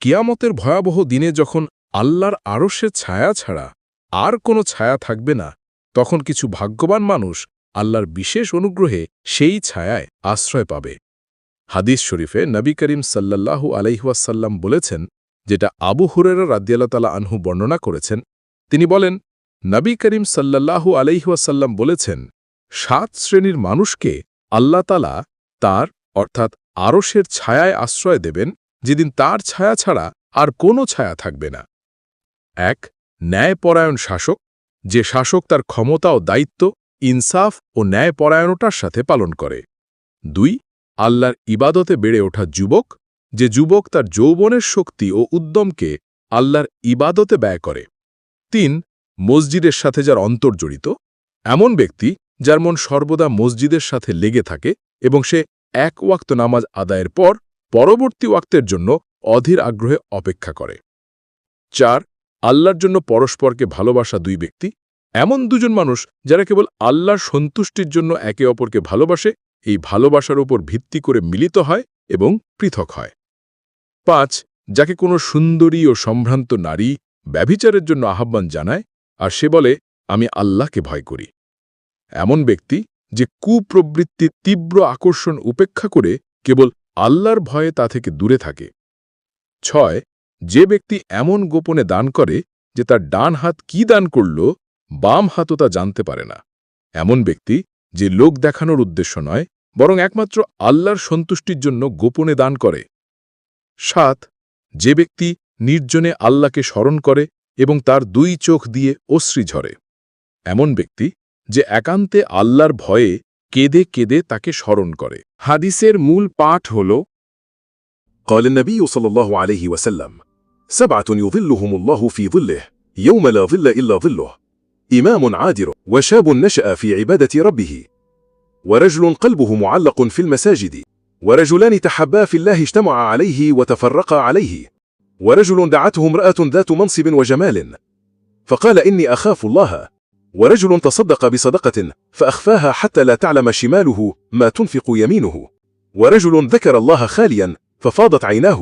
কিয়ামতের ভয়াবহ দিনে যখন আল্লাহর আরশের ছায়া ছাড়া আর কোনো ছায়া থাকবে না, তখন কিছু ভাগ্যবান মানুষ আল্লাহর বিশেষ অনুগ্রহে সেই ছায়ায় আশ্রয় পাবে। হাদিস শরীফে নবী করিম সাল্লাল্লাহু আলাইহি ওয়াসাল্লাম বলেছেন, যেটা আবু হুরায়রা রাদিয়াল্লাহু তাআলা আনহু বর্ণনা করেছেন। তিনি বলেন, নবী করিম সাল্লাল্লাহু আলাইহি ওয়াসাল্লাম বলেছেন, 7 শ্রেণীর মানুষকে আল্লাহ তাআলা তার অর্থাৎ আরশের ছায়ায় আশ্রয় দেবেন, যেদিন তার ছায়া ছাড়া আর কোনো ছায়া থাকবে না। 1. ন্যায়পরায়ণ শাসক, যে শাসক তার ক্ষমতা ও দায়িত্ব ইনসাফ ও ন্যায়পরায়ণতার সাথে পালন করে। 2. আল্লাহর ইবাদতে বেড়ে ওঠা যুবক, যে যুবক তার যৌবনের শক্তি ও উদ্যমকে আল্লাহর ইবাদতে ব্যয় করে। 3. মসজিদের সাথে যার অন্তর জড়িত, এমন ব্যক্তি যার মন সর্বদা মসজিদের সাথে লেগে থাকে এবং সে এক ওয়াক্ত নামাজ আদায়ের পর পরবর্তী ওয়াক্তের জন্য অধীর আগ্রহে অপেক্ষা করে। 4. আল্লাহর জন্য পরস্পরকে ভালোবাসা 2 ব্যক্তি, এমন 2 জন মানুষ যারা কেবল আল্লাহর সন্তুষ্টির জন্য একে অপরকে ভালোবাসে, এই ভালোবাসার উপর ভিত্তি করে মিলিত হয় এবং পৃথক হয়। 5. যাকে কোনো সুন্দরী ও সম্ভ্রান্ত নারী ব্যভিচারের জন্য আহ্বান জানায় আর সে বলে, আমি আল্লাহকে ভয় করি, এমন ব্যক্তি যে কুপ্রবৃত্তির তীব্র আকর্ষণ উপেক্ষা করে কেবল আল্লাহর ভয়ে তা থেকে দূরে থাকে। 6. যে ব্যক্তি এমন গোপনে দান করে যে তার ডান হাত কি দান করল বাম হাতও তা জানতে পারে না, এমন ব্যক্তি যে লোক দেখানোর উদ্দেশ্য নয় বরং একমাত্র আল্লাহর সন্তুষ্টির জন্য গোপনে দান করে। 7. যে ব্যক্তি নির্জনে আল্লাহকে স্মরণ করে এবং তার 2 চোখ দিয়ে অশ্রু ঝরে, এমন ব্যক্তি যে একান্তে আল্লাহর ভয়ে কেঁদে কেঁদে তাকে স্মরণ করে। হাদিসের মূল পাঠ হল, قال النبي صلى الله عليه وسلم: 7 يظلهم الله في ظله يوم لا ظل إلا ظله، إمام عادل، وشاب نشأ في عبادة ربه، ورجل قلبه معلق في المساجد، ورجلان تحبا في الله اجتمعا عليه وتفرقا عليه، ورجل دعته امرأة ذات منصب وجمال فقال إني أخاف الله، ورجل تصدق بصدقة فأخفاها حتى لا تعلم شماله ما تنفق يمينه، ورجل ذكر الله خاليا ففاضت عيناه